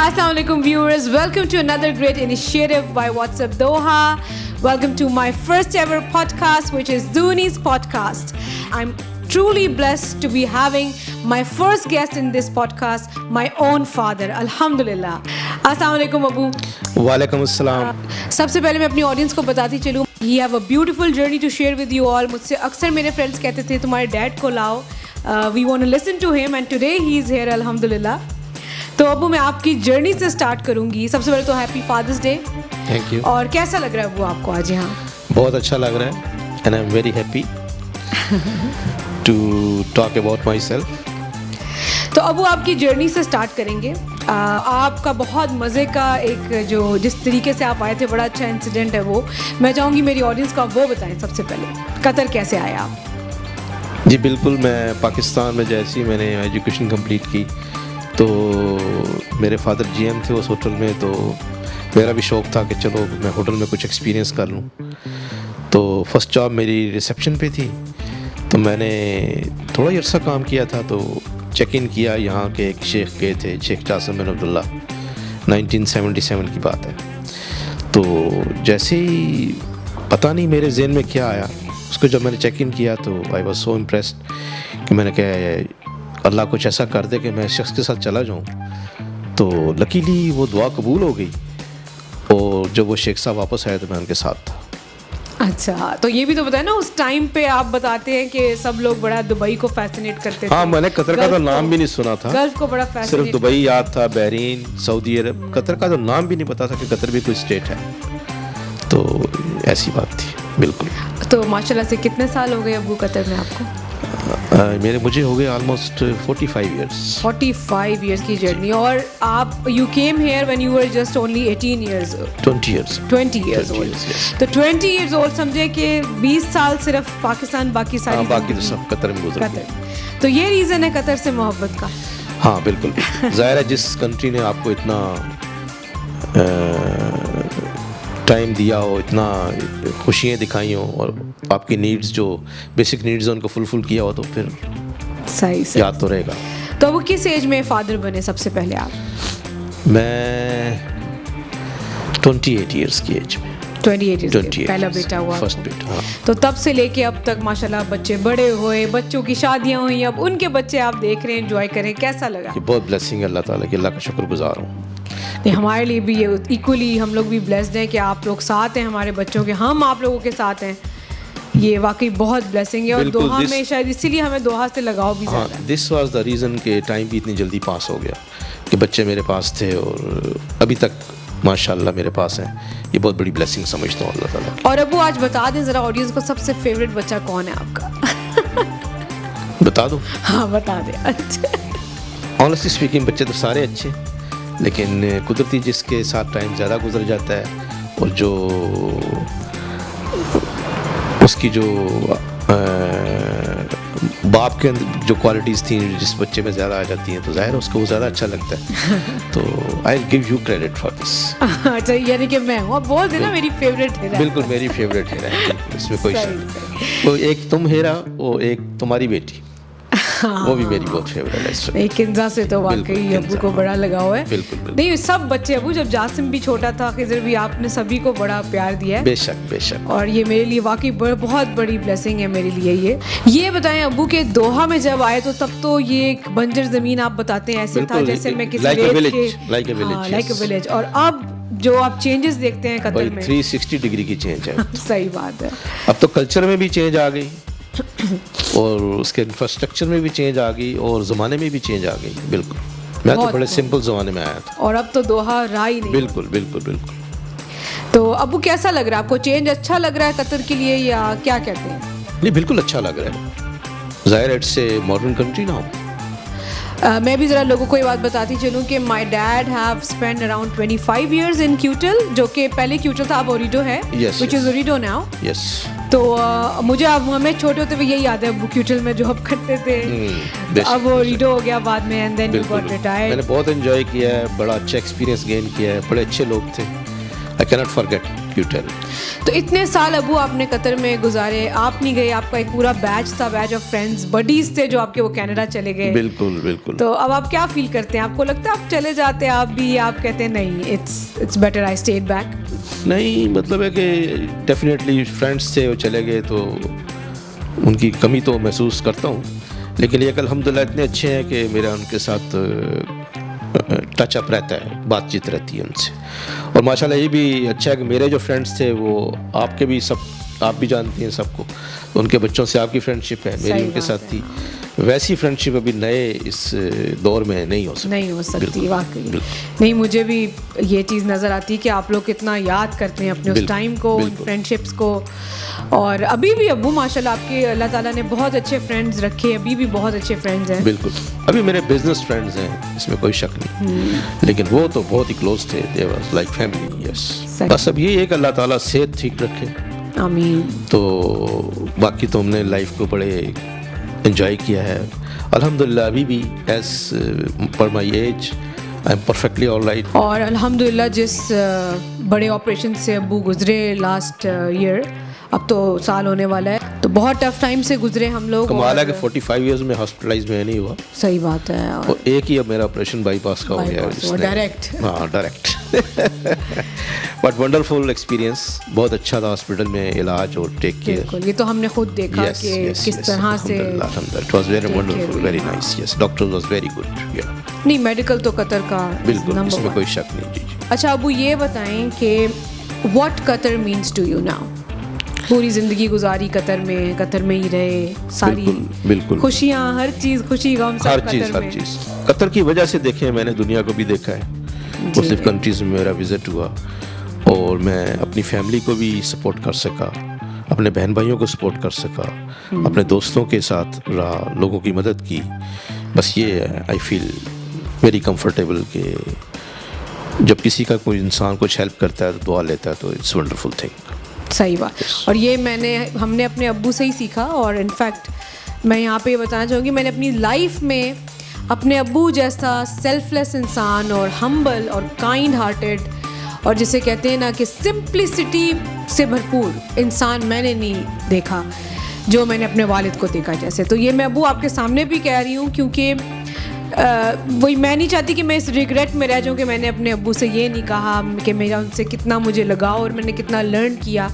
Assalamualaikum viewers, welcome to another great initiative by WhatsApp Doha. Welcome to my first ever podcast, which is Dooni's podcast. I'm truly blessed to be having my first guest in this podcast, my own father. Alhamdulillah. Assalamualaikum Abu. Walaikum assalam. सबसे पहले मैं अपनी audience को बताती चलूँ, you have a beautiful journey to share with you all. मुझसे अक्सर मेरे फ्रेंड्स कहते थे तुम्हारे डैड को लाओ, we want to listen to him and today he is here, alhamdulillah. तो अबू मैं आपकी जर्नी से स्टार्ट करूंगी. सबसे पहले तो happy father's day. Thank you. और कैसा लग रहा है अबू आपको आज यहाँ? बहुत अच्छा लग रहा है and I am very happy to talk about myself. तो अबू आपकी जर्नी से स्टार्ट करेंगे. आपका बहुत मज़े का एक जो जिस तरीके से आप आए थे, बड़ा अच्छा इंसिडेंट है वो. मैं चाहूँगी मेरी ऑडियंस को आप वो बताएं. सबसे पहले कतर कैसे आए आप? जी बिल्कुल. मैं पाकिस्तान में जैसे ही मैंने एजुकेशन कंप्लीट की तो मेरे फादर जीएम थे उस होटल में, तो मेरा भी शौक़ था कि चलो मैं होटल में कुछ एक्सपीरियंस कर लूँ. तो फर्स्ट जॉब मेरी रिसेप्शन पे थी, तो मैंने थोड़ा ही अरसा काम किया था. तो चेक इन किया. यहाँ के एक शेख गए थे, शेख जासिम बिन अब्दुल्ला, 1977 की बात है. तो जैसे ही पता नहीं मेरे ज़हन में क्या आया, उसको जब मैंने चेक इन किया तो आई वॉज सो इम्प्रेस्ड कि मैंने कहा अल्लाह कुछ ऐसा कर दे कि मैं शख्स के साथ चला जाऊँ. तो लकीली वो दुआ कबूल हो गई और जब वो शेख साहब वापस आए तो मैं उनके साथ था. अच्छा, तो ये भी तो बताए ना, उस टाइम पे आप बताते हैं कि सब लोग बड़ा दुबई को फैसिनेट करते थे. हाँ, मैंने कतर का तो नाम भी नहीं सुना था. गल्फ को बड़ा फैसिनेट, सिर्फ दुबई याद था, बहरीन, सऊदी अरब. कतर का तो नाम भी नहीं पता था कि कतर भी कोई स्टेट है. तो ऐसी बात थी. बिल्कुल. तो माशाल्लाह से कितने साल हो गए अबू कतर में आपको? मुझे हो गए ऑलमोस्ट 45 ईयर्स. 45 ईयर्स की जर्नी. और आप you came here when you were just only 18 years. 20 years. 20 years old. तो 20 ईयर्स ओल्ड समझे कि 20 साल सिर्फ पाकिस्तान, बाकी सारी बाकी तो सब कतर में गुजर गए. तो ये रीज़न है कतर से मोहब्बत का. हाँ बिल्कुल. ज़ाहिर है जिस कंट्री ने आपको इतना टाइम दिया हो, इतना खुशियाँ दिखाई हो और आपकी नीड्स जो बेसिक नीड्स हैं उनको फुलफिल किया हो, तो फिर सही याद तो रहेगा. तो वो किस एज में फादर बने सबसे पहले आप? मैं 28 ईयर्स की एज में. 28 ईयर्स पहला बेटा हुआ. फर्स्ट बेटा. हाँ. तो तब से लेके अब तक माशाल्लाह बच्चे बड़े हुए, बच्चों की शादियाँ हुई, अब उनके बच्चे आप देख रहे हैं, एंजॉय करें. कैसा लगा? ये बहुत ब्लेसिंग है अल्लाह ताला की. अल्लाह का शुक्रगुजार हूँ. नहीं, हमारे लिए भी ये इक्वली हम लोग भी ब्लेस्ड हैं कि आप लोग साथ हैं हमारे बच्चों के, हम आप लोगों के साथ हैं. ये वाकई बहुत ब्लेसिंग है. और दोहा में शायद इसीलिए हमें दोहा से लगाव भी ज़्यादा है. दिस वाज द रीज़न कि टाइम भी इतनी जल्दी पास हो गया कि बच्चे मेरे पास थे और अभी तक माशाल्लाह मेरे पास हैं. ये बहुत बड़ी ब्लेसिंग समझता हूँ अल्लाह ताला. और अबू आज बता दें ज़रा ऑडियंस को, सबसे फेवरेट बच्चा कौन है आपका? बता दूँ? हाँ बता दें. अच्छा, ऑनेस्टली स्पीकिंग बच्चे तो सारे अच्छे, लेकिन कुदरती जिसके साथ टाइम ज़्यादा गुजर जाता है और जो उसकी जो बाप के अंदर जो क्वालिटीज़ थी जिस बच्चे में ज़्यादा आ जाती हैं, तो ज़ाहिर है उसको वो ज़्यादा अच्छा लगता है. तो I will give you credit for this. अच्छा, यानी कि मैं हूँ. बोल देना मेरी फेवरेट है. बिल्कुल मेरी फेवरेट है, इसमें कोई शक. वो एक तुम हेरा, वो एक तुम्हारी बेटी, वो भी मेरी बहुत फेवरेट है. नहीं, किंजा से तो वाकई अबू को बड़ा लगाव है. बिल्कुल. नहीं, सब बच्चे अबू, जब जासिम भी छोटा था, खिजर भी, आपने सभी को बड़ा प्यार दिया है. बेशक बेशक. और ये मेरे लिए वाकई बहुत बड़ी ब्लेसिंग है मेरे लिए. ये बताएं अबू के दोहा में जब आए तो तब तो ये एक बंजर ज़मीन आप बताते हैं ऐसे था जैसे मैं किसी लाइक अ विलेज. और अब जो आप चेंजेस देखते हैं कतर में, 360 डिग्री की चेंज है. सही बात है. अब तो कल्चर में भी चेंज आ गई और उसके इंफ्रास्ट्रक्चर में भी चेंज आ गई और ज़माने में भी चेंज आ गई. बिल्कुल. मैं तो बड़े सिंपल ज़माने में आया था और अब तो दोहा रहा ही नहीं. बिल्कुल बिल्कुल बिल्कुल. तो अबू कैसा लग रहा है आपको? चेंज अच्छा लग रहा है कतर के लिए या क्या कहते हैं? नहीं, बिल्कुल अच्छा लग रहा है. ज़ाहिर it's a modern country now. میں بھی ذرا لوگوں کو یہ بات بتاتی چلوں کہ my dad have spend around 25 years in کیوٹل, جو کہ پہلے کیوٹل تھا, اب اوریڈو ہے, وچ از اوریڈو ناؤ. تو مجھے اب ہمیں چھوٹے ہوتے ہوئے یہی یاد ہے, ابو کیوٹل میں جاب کرتے تھے, اب وہ اوریڈو ہو گیا بعد میں, and then you got retired. میں نے بہت انجوائے کیا ہے, بڑا اچھا ایکسپیرینس گین کیا ہے, بڑے اچھے لوگ تھے. I cannot forget کیوٹل. تو اتنے سال ابو آپ نے قطر میں گزارے, آپ نہیں گئے, آپ کا ایک پورا بیچ تھا, بیچ آف فرینڈز بڈیز تھے جو آپ کے, وہ کینیڈا چلے گئے. بالکل بالکل. تو اب آپ کیا فیل کرتے ہیں؟ آپ کو لگتا ہے آپ چلے جاتے آپ بھی, آپ کہتے ہیں نہیں it's better I stayed back? نہیں, مطلب ہے کہ ڈیفینیٹلی فرینڈس تھے, وہ چلے گئے تو ان کی کمی تو محسوس کرتا ہوں, لیکن یہ الحمدللہ اتنے اچھے ہیں کہ میرا ان کے ساتھ ٹچ اپ رہتا ہے, بات چیت رہتی ہے ان سے. اور ماشاءاللہ یہ بھی اچھا ہے کہ میرے جو فرینڈس تھے وہ آپ کے بھی سب, آپ بھی جانتی ہیں سب کو, ان کے بچوں سے آپ کی فرینڈ شپ ہے, میری ان کے ساتھ تھی. ویسی فرینڈ شپ ابھی نئے اس دور میں نہیں ہو سکتی. واقعی نہیں, مجھے بھی یہ چیز نظر آتی ہے کہ آپ لوگ کتنا یاد کرتے ہیں اپنے اس ٹائم کو, فرینڈ شپس کو. اور ابھی بھی ابو ماشاءاللہ آپ کے اللہ تعالیٰ نے بہت اچھے فرینڈز رکھے, ابھی بھی بہت اچھے فرینڈز ہیں. بالکل, ابھی میرے بزنس فرینڈز ہیں, اس میں کوئی شک نہیں, لیکن وہ تو بہت ہی کلوز تھے, دے واز لائک فیملی. یس, بس اب یہ ہے کہ اللہ تعالیٰ صحت ٹھیک رکھے, آمین. تو باقی تو ہم نے لائف کو بڑے انجوائے کیا ہے الحمدللہ. ابھی بھی as per my age I am perfectly all right. اور الحمدللہ جس بڑے آپریشن سے ابو گزرے لاسٹ ایئر, اب تو سال ہونے والا ہے, تو بہت ٹف ٹائم سے گزرے ہم لوگ. کمال ہے کہ 45 ایئرز میں ہاسپٹلائز میں نہیں ہوا. صحیح بات ہے. اور ایک ہی اب میرا آپریشن بائی پاس کا ہو گیا, ڈائریکٹ. ہاں ڈائریکٹ. بٹ ونڈرفل ایکسپیرینس, بہت اچھا تھا ہاسپٹل میں علاج اور ٹیک کیئر. بالکل, یہ تو ہم نے خود دیکھا کہ کس طرح سے. It was very wonderful, very nice. Yes, doctor was very good. Yeah. نہیں, میڈیکل تو قطر کا بالکل, اس میں کوئی شک نہیں. جی. اچھا ابو یہ بتائیں کہ what Qatar means to you now? پوری زندگی گزاری قطر میں ہی رہے, ساری بالکل خوشیاں, ہر چیز, خوشی غم سب ہر چیز قطر کی وجہ سے دیکھیں. میں نے دنیا کو بھی دیکھا ہے, مختلف کنٹریز میں میرا وزٹ ہوا, اور میں اپنی فیملی کو بھی سپورٹ کر سکا, اپنے بہن بھائیوں کو سپورٹ کر سکا, اپنے دوستوں کے ساتھ رہا, لوگوں کی مدد کی. بس یہ آئی فیل ویری کمفرٹیبل کہ جب کسی کا کوئی انسان کچھ ہیلپ کرتا ہے, دعا لیتا ہے, تو اٹس ونڈرفل تھنگ. صحیح بات. اور یہ ہم نے اپنے ابو سے ہی سیکھا. اور انفیکٹ میں یہاں پہ یہ بتانا چاہوں گی, میں نے اپنی لائف میں اپنے ابو جیسا سیلف لیس انسان اور ہمبل اور کائنڈ ہارٹیڈ اور جسے کہتے ہیں نا کہ سمپلسٹی سے بھرپور انسان میں نے نہیں دیکھا جو میں نے اپنے والد کو دیکھا جیسے. تو یہ میں ابو آپ کے سامنے بھی کہہ رہی ہوں, کیونکہ وہی میں نہیں چاہتی کہ میں اس ریگریٹ میں رہ جاؤں کہ میں نے اپنے ابو سے یہ نہیں کہا کہ میرا ان سے کتنا مجھے لگاؤ اور میں نے کتنا لرن کیا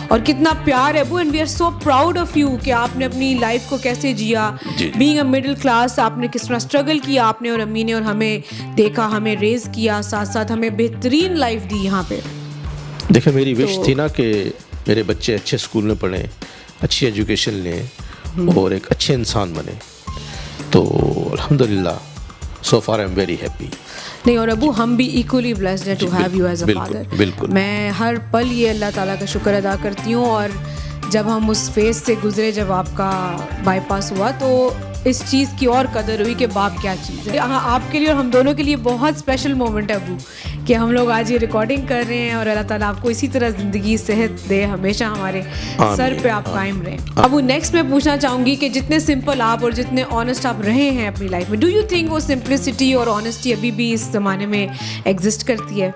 اور کتنا پیار ہے ابو. And we are so proud of you کہ آپ نے اپنی لائف کو کیسے جیا, بینگ اے مڈل کلاس, آپ نے کس طرح اسٹرگل کیا آپ نے, اور امی نے, اور ہمیں دیکھا, ہمیں ریز کیا, ساتھ ساتھ ہمیں بہترین لائف دی یہاں پہ. دیکھیں میری وش تھی نا کہ میرے بچے اچھے اسکول میں پڑھیں, اچھی ایجوکیشن لیں اور ایک اچھے انسان بنیں. تو الحمدللہ so far I am very happy. نہیں, اور ابو ہم بھی ایکولی بلیسڈ ہیں to have you as a father. بالکل, میں ہر پل یہ اللہ تعالیٰ کا شکر ادا کرتی ہوں. اور جب ہم اس فیز سے گزرے, جب آپ کا بائی پاس ہوا, تو اس چیز کی اور قدر ہوئی کہ باپ کیا چیز ہے. آپ کے لیے اور ہم دونوں کے لیے بہت اسپیشل مومنٹ ہے ابو کہ ہم لوگ آج یہ ریکارڈنگ کر رہے ہیں, اور اللہ تعالیٰ آپ کو اسی طرح زندگی صحت دے, ہمیشہ ہمارے سر پہ آپ قائم رہیں. ابو نیکسٹ میں پوچھنا چاہوں گی کہ جتنے سمپل آپ اور جتنے آنیسٹ آپ رہے ہیں اپنی لائف میں, ڈو یو تھنک وہ سمپلسٹی اور آنیسٹی ابھی بھی اس زمانے میں ایگزسٹ کرتی ہے؟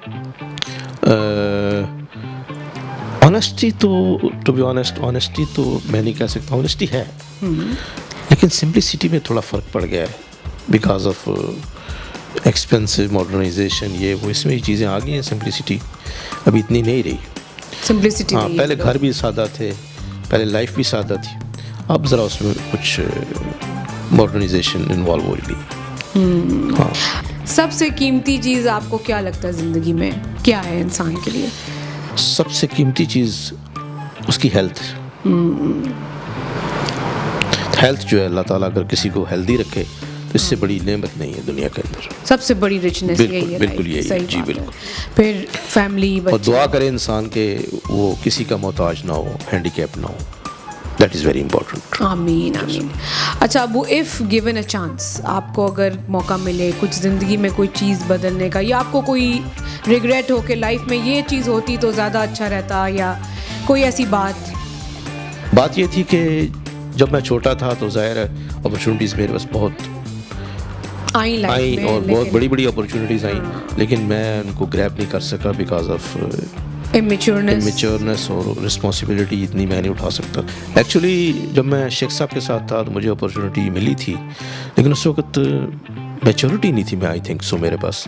آنیسٹی تو ٹو بی آنیسٹ, آنیسٹی تو میں نہیں کہہ سکتا, آنیسٹی ہے, لیکن سمپلسٹی میں تھوڑا فرق پڑ گیا ہے بیکاز آف ایکسپینسو ماڈرنائزیشن, یہ وہ, اس میں یہ چیزیں آ گئی ہیں. سمپلسٹی ابھی اتنی نہیں رہی. سمپلسٹی ہاں, پہلے گھر بھی سادہ تھے, پہلے لائف بھی سادہ تھی, اب ذرا اس میں کچھ ماڈرنائزیشن انوالو ہو رہی. ہاں, سب سے قیمتی چیز آپ کو کیا لگتا ہے زندگی میں کیا ہے انسان کے لیے؟ سب سے قیمتی چیز اس کی ہیلتھ. ہیلتھ جو ہے, اللہ تعالیٰ اگر کسی کو ہیلدی رکھے تو اس سے بڑی نعمت نہیں ہے دنیا کے اندر. سب سے بڑی رچنس یہی ہے. بالکل یہی ہے. جی بالکل. پھر فیملی, اور دعا کرے انسان کہ وہ کسی کا محتاج نہ ہو, ہینڈی کیپ نہ ہو. That is very important. आमीन आमीन. अच्छा Abu, if given a chance, आपको अगर मौका मिले कुछ ज़िंदगी में कोई चीज़ बदलने का, या आपको कोई रिग्रेट हो कि लाइफ में ये चीज़ होती तो ज़्यादा अच्छा रहता, या कोई ऐसी बात ये थी कि जब मैं छोटा था तो ज़ाहिर है अपॉर्चुनिटीज़ मेरे पास बहुत आई और बहुत बड़ी बड़ी अपॉर्चुनिटीज़ आई, लेकिन मैं उनको ग्रैब नहीं कर सका बिकॉज ऑफ इमेच्योरनेस और रिस्पॉन्सिबिलिटी इतनी मैं नहीं उठा सकता. एक्चुअली जब मैं शेख साहब के साथ था तो मुझे अपॉर्चुनिटी मिली थी, लेकिन उस वक्त मैच्योरिटी नहीं थी, मैं आई थिंक सो मेरे पास,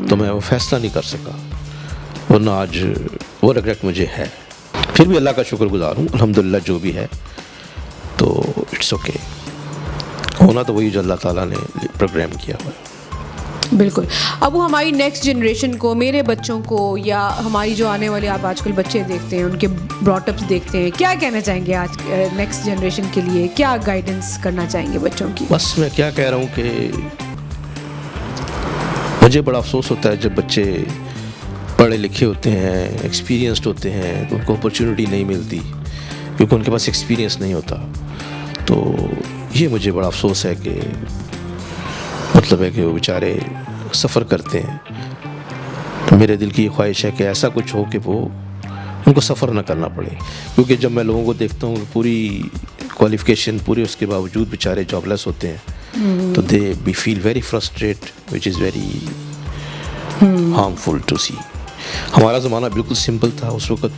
तो मैं वो फैसला नहीं कर सका, वरना आज वो रिग्रेट मुझे है. फिर भी अल्लाह का शुक्रगुजार हूँ, अल्हम्दुलिल्लाह जो भी है तो इट्स ओके. होना तो वही जो अल्लाह ताला ने प्रोग्राम किया हुआ है. बिल्कुल. अब वो हमारी नेक्स्ट जनरेशन को, मेरे बच्चों को, या हमारी जो आने वाले आप आजकल बच्चे देखते हैं, उनके ब्रॉटअप्स देखते हैं, क्या कहना चाहेंगे आज नेक्स्ट जनरेशन के लिए, क्या गाइडेंस करना चाहेंगे बच्चों की? बस मैं क्या कह रहा हूँ कि मुझे बड़ा अफसोस होता है जब बच्चे पढ़े लिखे होते हैं, एक्सपीरियंस्ड होते हैं, तो उनको अपॉर्चुनिटी नहीं मिलती क्योंकि उनके पास एक्सपीरियंस नहीं होता. तो ये मुझे बड़ा अफसोस है कि मतलब है कि वो बेचारे सफ़र करते हैं. तो मेरे दिल की ख्वाहिश है कि ऐसा कुछ हो कि वो उनको सफ़र ना करना पड़े, क्योंकि जब मैं लोगों को देखता हूँ पूरी क्वालिफ़िकेशन पूरे उसके बावजूद बेचारे जॉबलेस होते हैं, तो they be feel very frustrate which is very harmful to see. हमारा ज़माना बिल्कुल सिंपल था. उस वक्त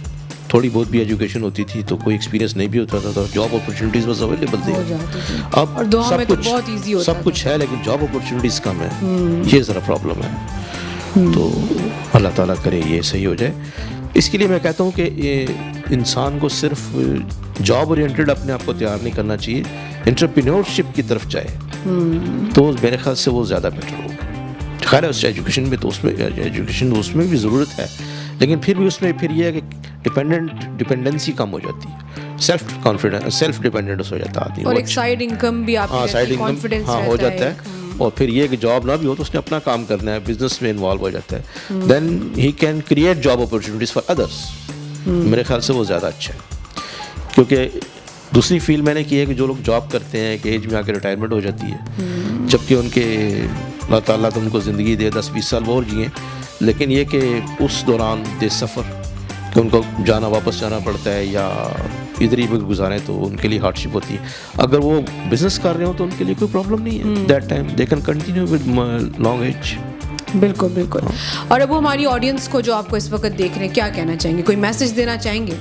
थोड़ी बहुत भी एजुकेशन होती थी तो कोई एक्सपीरियंस नहीं भी होता था, तो जॉब अपॉर्चुनिटीज़ बस अवेलेबल थी. अब सब कुछ बहुत ईजी होता, सब कुछ है, लेकिन जॉब अपॉर्चुनिटीज़ कम है. ये ज़रा प्रॉब्लम है. तो अल्लाह ताला करे ये सही हो जाए. इसके लिए मैं कहता हूँ कि ये इंसान को सिर्फ जॉब ओरिएंटेड अपने आप को तैयार नहीं करना चाहिए, एंटरप्रेन्योरशिप की तरफ जाए तो मेरे ख्याल से वो ज़्यादा बेटर होगा. खैर है उस एजुकेशन में तो उसमें भी ज़रूरत है, लेकिन फिर भी उसमें फिर ये है कि डिपेंडेंसी कम हो जाती है, सेल्फ डिपेंडेंस हो जाता है आदमी, और एक साइड इनकम भी आपकी साइड इनकम हो जाता है. और फिर ये कि जॉब ना भी हो तो उसने अपना काम करना है, बिजनेस में इन्वॉल्व हो जाता है, then he can create job opportunities for others. मेरे ख्याल से वो ज़्यादा अच्छा है. क्योंकि दूसरी फील्ड मैंने की है कि जो लोग जॉब करते हैं कि एज में आकर रिटायरमेंट हो जाती है, जबकि उनके अल्लाह ताला तो उनको ज़िंदगी दे 10-20 साल और जिए, लेकिन ये कि उस दौरान दे सफ़र कि उनको वापस जाना पड़ता है या इधर ही गुजारें तो उनके लिए हार्डशिप होती है. अगर वो बिज़नेस कर रहे हो तो उनके लिए कोई प्रॉब्लम नहीं है. That time they can continue with long age. बिल्कुल बिल्कुल. और अब वो हमारी ऑडियंस को जो आपको इस वक्त देख रहे हैं, क्या कहना चाहेंगे, कोई मैसेज देना चाहेंगे?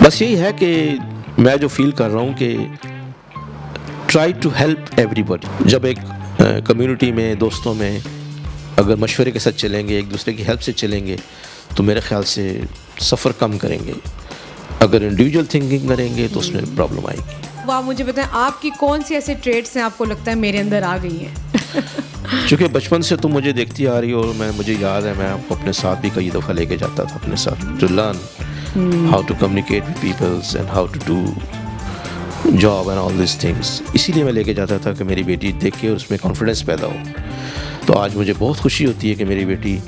बस यही है कि मैं जो फील कर रहा हूँ कि ट्राई टू हेल्प एवरीबॉडी. जब एक कम्युनिटी में, दोस्तों में अगर मशवरे के साथ चलेंगे, एक दूसरे की हेल्प से चलेंगे, तो मेरे ख्याल से सफ़र कम करेंगे. अगर इंडिविजुअल थिंकिंग करेंगे तो उसमें प्रॉब्लम आएगी. आप मुझे बताएं, आपकी कौन सी ऐसे ट्रेड्स हैं आपको लगता है मेरे अंदर आ गई हैं? चूँकि बचपन से तुम मुझे देखती आ रही हो, और मुझे याद है मैं आपको अपने साथ भी कई दफ़ा लेके जाता था अपने साथ, to learn how to communicate with peoples and how to do job and all this things. इसीलिए मैं लेके जाता था कि मेरी बेटी देख के उसमें कॉन्फिडेंस पैदा हो. तो आज मुझे बहुत खुशी होती है कि मेरी बेटी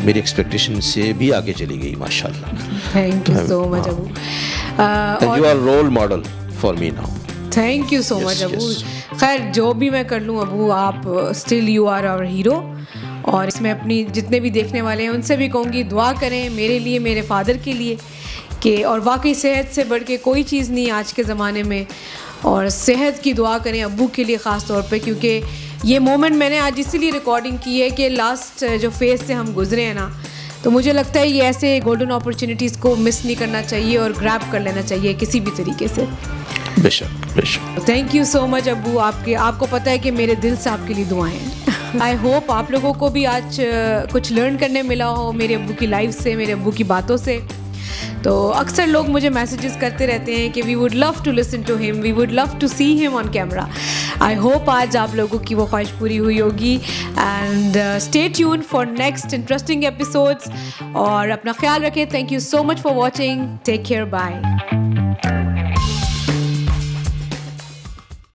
मेरी एक्सपेक्टेशन से भी आगे चली गई, माशाल्लाह. थैंक यू सो मच अबू. You are role model for me now. Thank you so much अबू. खैर जो भी मैं कर लूँ अबू, आप still you are our hero. और इसमें अपनी जितने भी देखने वाले हैं उनसे भी कहूँगी दुआ करें मेरे लिए, मेरे फादर के लिए, कि और वाकई सेहत से बढ़ के कोई चीज़ नहीं आज के ज़माने में. और सेहत की दुआ करें अब्बू के लिए ख़ास तौर पे, क्योंकि ये मोमेंट मैंने आज इसीलिए रिकॉर्डिंग की है कि लास्ट जो फेज़ से हम गुजरे हैं ना, तो मुझे लगता है ये ऐसे गोल्डन अपॉर्चुनिटीज़ को मिस नहीं करना चाहिए और ग्रैब कर लेना चाहिए किसी भी तरीके से. बेशक बेशक. थैंक यू सो मच अब्बू. आपको पता है कि मेरे दिल से आपके लिए दुआएं हैं. आई होप आप लोगों को भी आज कुछ लर्न करने मिला हो मेरे अब्बू की लाइफ से, मेरे अब्बू की बातों से. तो अक्सर लोग मुझे मैसेजेस करते रहते हैं कि we would love to listen to him, we would love to see him on camera. I hope आज आप लोगों की वो ख्वाहिश पूरी हुई होगी. And stay tune for next interesting episodes. और अपना ख्याल रखें. Thank you so much for watching. Take care. Bye.